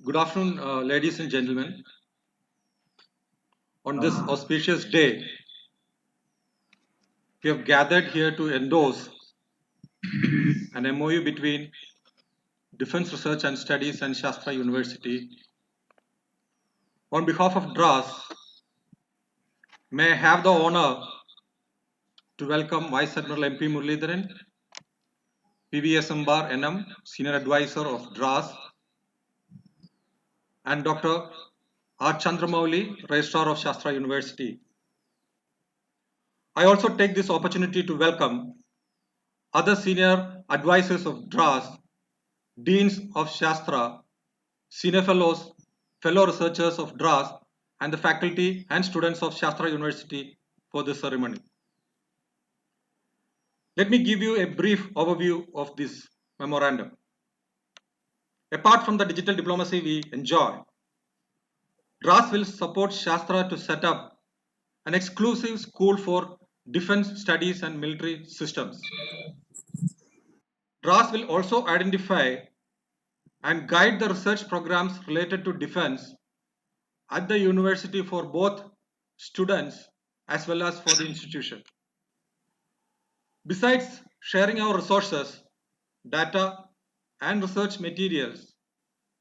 Good afternoon, ladies and gentlemen. On this auspicious day, we have gathered here to endorse an MOU between Defense Research and Studies and Shastra University. On behalf of DRAS, may I have the honor to welcome Vice Admiral MP Muralidharan, PVS Ambar NM, Senior Advisor of DRAS, and Dr. R. Chandramouli, Registrar of Shastra University. I also take this opportunity to welcome other senior advisors of DRAS, Deans of Shastra, Senior Fellows, fellow researchers of DRAS, and the faculty and students of Shastra University for this ceremony. Let me give you a brief overview of this memorandum. Apart from the digital diplomacy we enjoy, DRAS will support Shastra to set up an exclusive school for defense studies and military systems. DRAS will also identify and guide the research programs related to defense at the university for both students as well as for the institution. Besides sharing our resources, data, and research materials,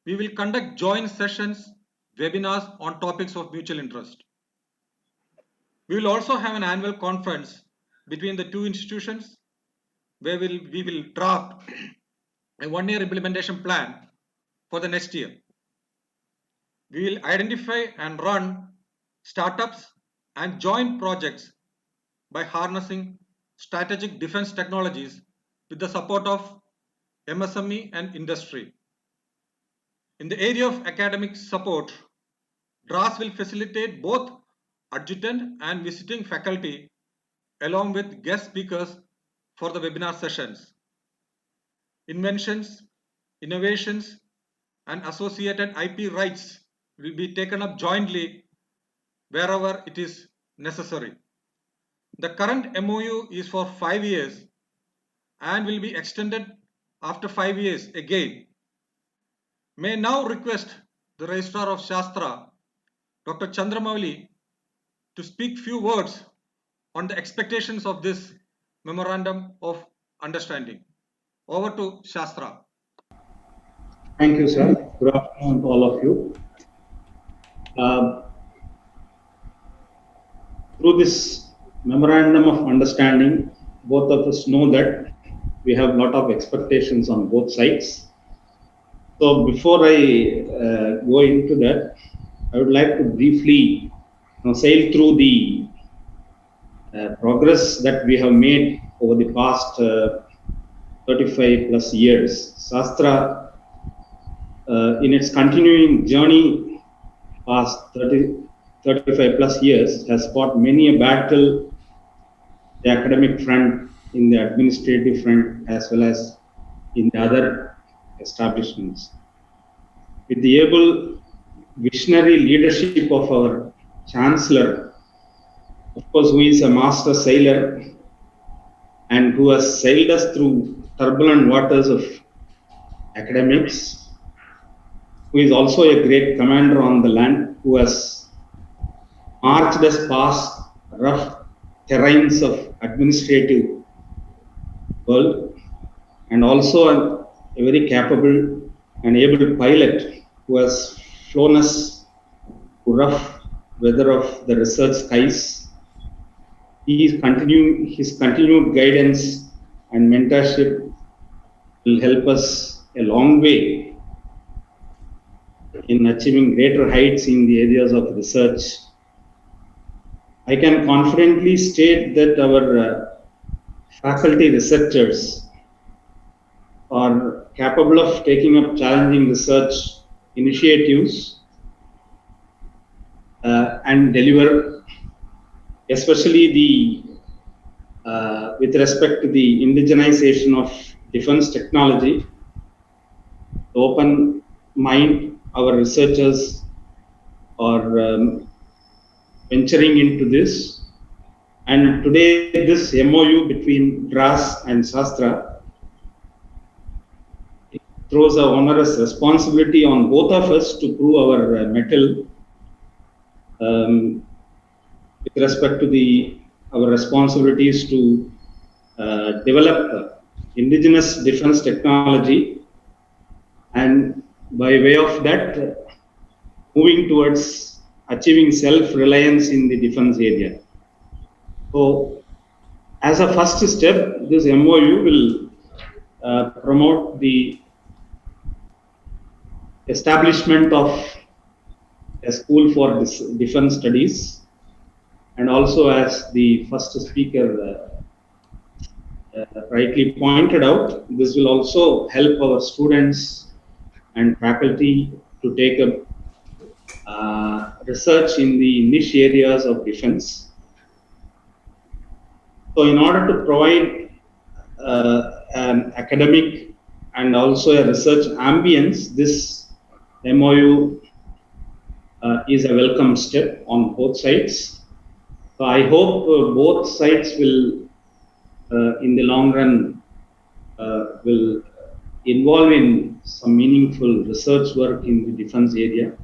we will conduct joint sessions, webinars on topics of mutual interest. We will also have an annual conference between the two institutions where we will draft a one-year implementation plan for the next year. We will identify and run startups and joint projects by harnessing strategic defense technologies with the support of MSME and industry. In the area of academic support, DRAS will facilitate both adjutant and visiting faculty along with guest speakers for the webinar sessions. Inventions, innovations, and associated IP rights will be taken up jointly wherever it is necessary. The current MOU is for 5 years and will be extended after 5 years again. May now request the Registrar of Shastra, Dr. Chandramouli, to speak few words on the expectations of this Memorandum of Understanding. Over to Shastra. Thank you, sir. Good afternoon to all of you. Through this memorandum of understanding, both of us know that we have a lot of expectations on both sides. So before I go into that, I would like to briefly sail through the progress that we have made over the past 35 plus years. Shastra, in its continuing journey past 35 plus years, has fought many a battle the academic front, in the administrative front, as well as in the other establishments. With the able visionary leadership of our Chancellor, of course, who is a master sailor and who has sailed us through turbulent waters of academics, who is also a great commander on the land, who has marched us past rough terrains of administrative world, and also a very capable and able pilot who has flown us through rough weather of the research skies. His continued guidance and mentorship will help us a long way in achieving greater heights in the areas of research. I can confidently state that our faculty researchers are capable of taking up challenging research initiatives and deliver, especially with respect to the indigenization of defense technology. The open mind, our researchers are venturing into this, and today this MOU between DRAS and Shastra, throws a onerous responsibility on both of us to prove our mettle with respect to our responsibilities to develop indigenous defense technology, and by way of that, moving towards achieving self-reliance in the defense area. So, as a first step, this MOU will promote the establishment of a school for defense studies, and also, as the first speaker rightly pointed out, this will also help our students and faculty to take up research in the niche areas of defense. So, in order to provide an academic and also a research ambience, this MOU is a welcome step on both sides. So, I hope both sides will, in the long run, will involve in some meaningful research work in the defense area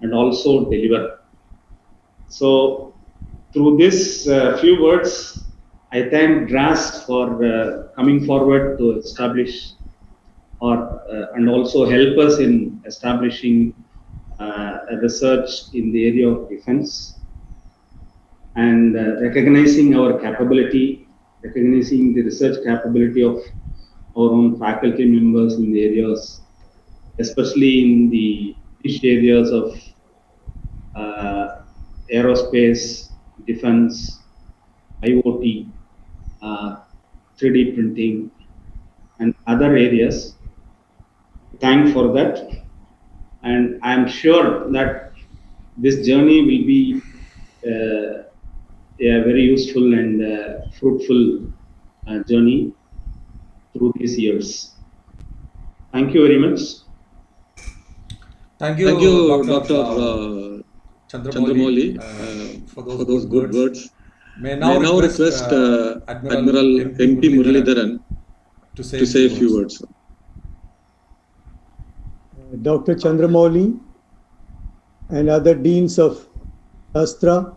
and also deliver. So, through this few words, I thank DRAS for coming forward to establish and also help us in establishing research in the area of defense, and recognizing our capability, recognizing the research capability of our own faculty members in the areas, especially in the niche areas of aerospace, defense, IoT, 3D printing, and other areas. Thank for that, and I am sure that this journey will be a very useful and fruitful journey through these years. Thank you very much. Thank you, Dr. Chandramouli, for those good words. May now request Admiral M.P. Muralidharan to say a few words. Dr. Chandramouli and other deans of Shastra,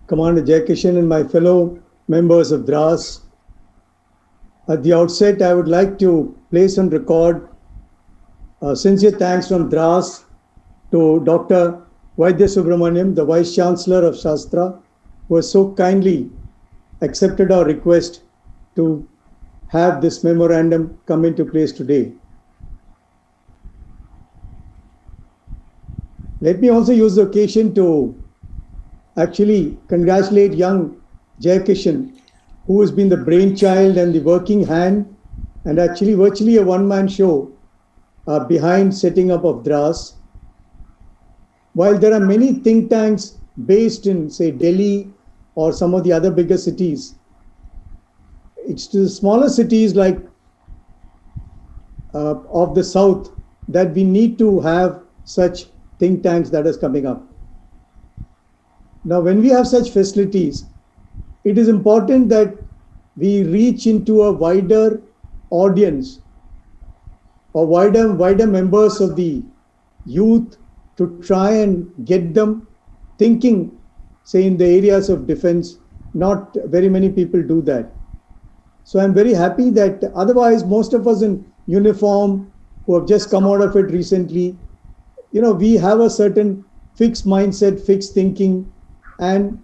Commander Jayakishan, and my fellow members of DRAS. At the outset, I would like to place on record sincere thanks from DRAS to Dr. Vaidya Subramaniam, the Vice Chancellor of Shastra, who has so kindly accepted our request to have this memorandum come into place today. Let me also use the occasion to actually congratulate young Jayakishan, who has been the brainchild and the working hand, and actually virtually a one-man show behind setting up of DRAS. While there are many think tanks based in, say, Delhi or some of the other bigger cities, it's to the smaller cities like of the south that we need to have such think tanks that is coming up. Now, when we have such facilities, it is important that we reach into a wider audience or wider members of the youth to try and get them thinking, say, in the areas of defense. Not very many people do that. So I'm very happy that otherwise most of us in uniform who have just come out of it recently, we have a certain fixed mindset, fixed thinking. And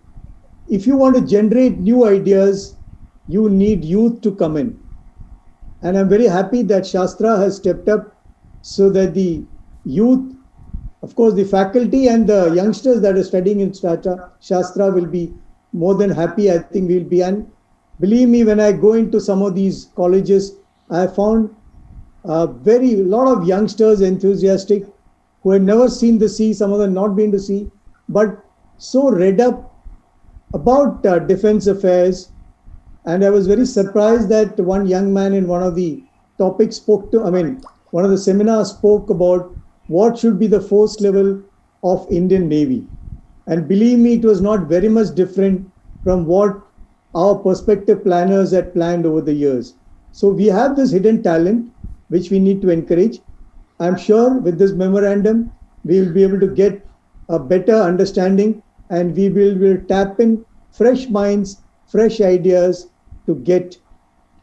if you want to generate new ideas, you need youth to come in. And I'm very happy that Shastra has stepped up so that the youth, of course, the faculty and the youngsters that are studying in Shastra will be more than happy. I think we'll be. And believe me, when I go into some of these colleges, I have found a lot of youngsters enthusiastic who had never seen the sea, some of them not been to sea, but so read up about defense affairs. And I was very surprised that one young man in one of the topics one of the seminars spoke about what should be the force level of Indian Navy. And believe me, it was not very much different from what our prospective planners had planned over the years. So we have this hidden talent which we need to encourage. I'm sure with this memorandum, we will be able to get a better understanding, and we will tap in fresh minds, fresh ideas to get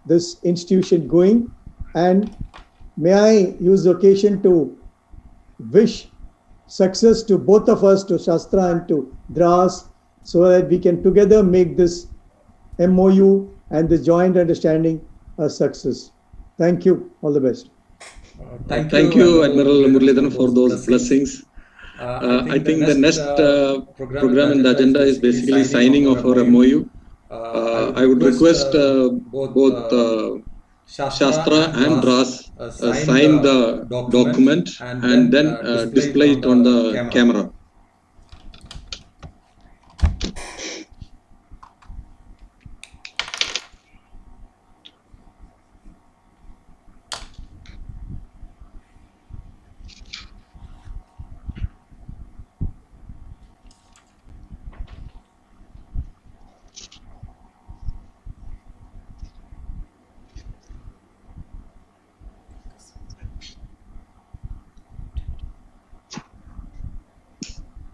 this institution going. And may I use the occasion to wish success to both of us, to Shastra and to DRAS, so that we can together make this MOU and the joint understanding a success. Thank you. All the best. Thank you, Admiral Muralidharan, for those blessings. I think the next program in the agenda is basically signing of our MOU. I would request both Shastra and DRAS sign the document and then display it on the camera.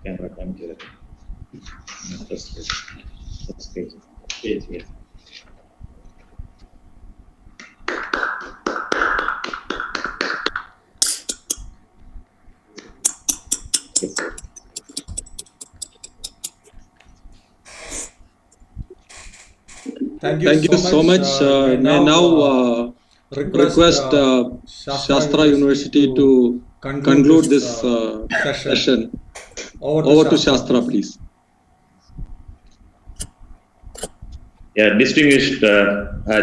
Camera time to first page. Yes. Thank you so much. May now request Shastra University to conclude this session. Over to Shastra, please. Yeah, distinguished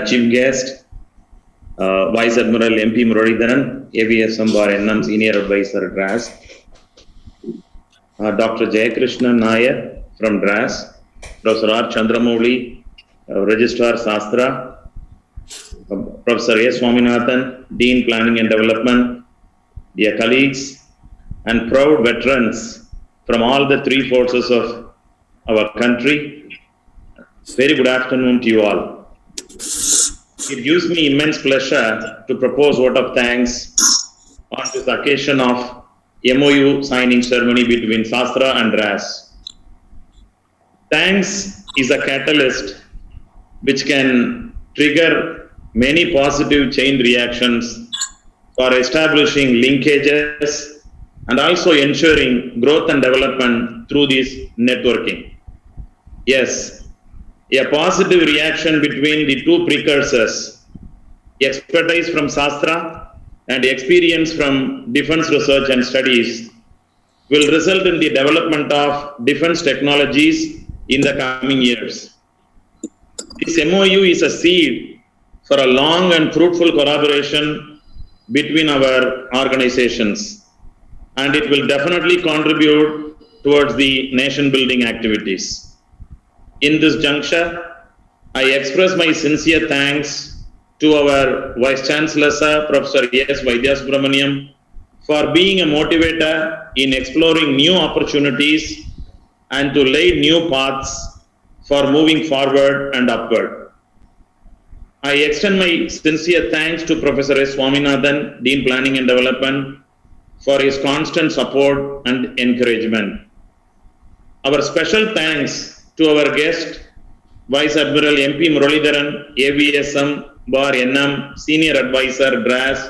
chief guest, Vice Admiral MP Muralidharan, AVSM Bar NM Senior Advisor DRAS, Dr. Jayakrishna Nair from DRAS, Professor R. Chandramouli, Registrar Shastra, Professor A. Swaminathan, Dean Planning and Development, dear colleagues and proud veterans from all the three forces of our country. Very good afternoon to you all. It gives me immense pleasure to propose vote of thanks on this occasion of MOU signing ceremony between Shastra and DRAS. Thanks is a catalyst which can trigger many positive chain reactions for establishing linkages and also ensuring growth and development through this networking. Yes, a positive reaction between the two precursors, expertise from Shastra and experience from defense research and studies, will result in the development of defense technologies in the coming years. This MOU is a seed for a long and fruitful collaboration between our organizations, and it will definitely contribute towards the nation building activities. In this juncture, I express my sincere thanks to our Vice Chancellor Sir, Professor S. Vaidhyasubramaniam, for being a motivator in exploring new opportunities and to lay new paths for moving forward and upward. I extend my sincere thanks to Professor S. Swaminathan, Dean Planning and Development, for his constant support and encouragement. Our special thanks to our guest, Vice Admiral MP Muralidharan, AVSM Bar NM Senior Advisor DRAS,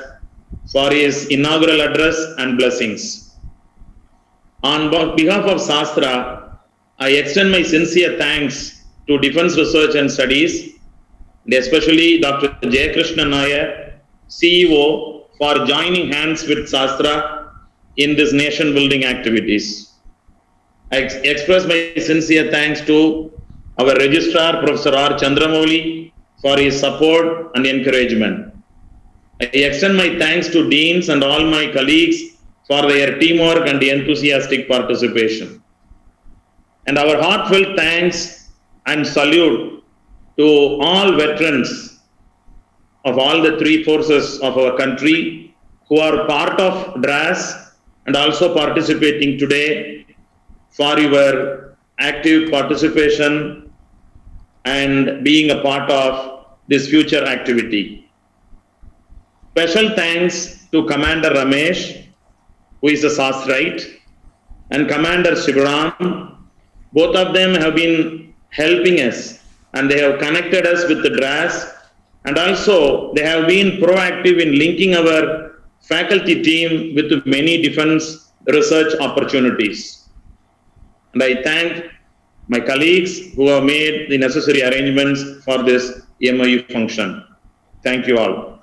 for his inaugural address and blessings. On behalf of Shastra, I extend my sincere thanks to Defense Research and Studies, and especially Dr. Jayakrishna Nair, CEO, for joining hands with Shastra in this nation building activities. I express my sincere thanks to our Registrar, Professor R. Chandramouli, for his support and encouragement. I extend my thanks to Deans and all my colleagues for their teamwork and enthusiastic participation. And our heartfelt thanks and salute to all veterans of all the three forces of our country who are part of DRAS and also participating today, for your active participation and being a part of this future activity. Special thanks to Commander Ramesh, who is a Sastrite, and Commander Shivaram. Both of them have been helping us and they have connected us with the DRAS, and also they have been proactive in linking our faculty team with many defense research opportunities. And I thank my colleagues who have made the necessary arrangements for this MOU function. Thank you all.